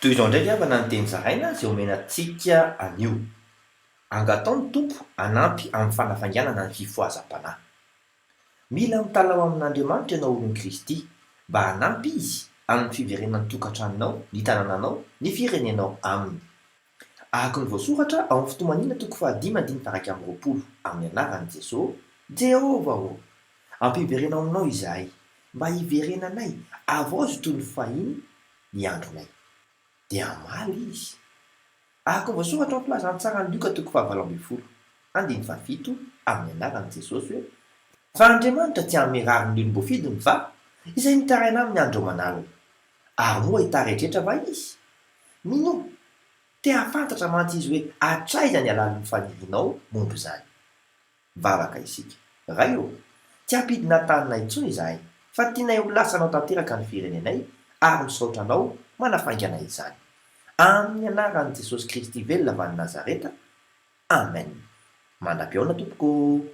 Toy izao ndraiky avana ny teny zaraina zay omenantsika anio. Angatao ny tompo hanampy amin'ny fanafainganana ny fifohazam-panahy. Mila mitalao amin'Andriamanitra ianao olon'i Kristy mba hanampy izy amin'ny fiverenan'ny tokantranonao, ny tanànanao, ny firenenao aminy. Araka ny voasoratra ao amin'ny fitomanina toko 5:20 amin'ny anaran'i Jesosy, Jehova ô, ampiverenao aminao izahay, mba hiverenanay avao izy toy ny fahiny ny andronay. Dia amaly izy. Araka ny voasoratra amin'ny filazantsara ny Luka toko 7:7 amin'ny anaran'i Jesosy hoe: fa Andriamanitra tsy hanome rariny ny olombofidiny fa izay mitaraina amin'ny andro aman'alina. Ary moa ahita rehetrarehetra va izy? Mino, te hafantatra mantsy izy hoe hatraiza ny alalin'ny fanirianao momba izany. Vavaka isika. Ray ô, tsy hampidina tanana intsony izahay, fa tianay ho lasanao tanteraka ny firenenay ary misaotra anao manafaingana izany. Amin'ny anaran'i Jesosy Kristy velona avy any Nazareta. Amen. Mandra-piaona tompoko.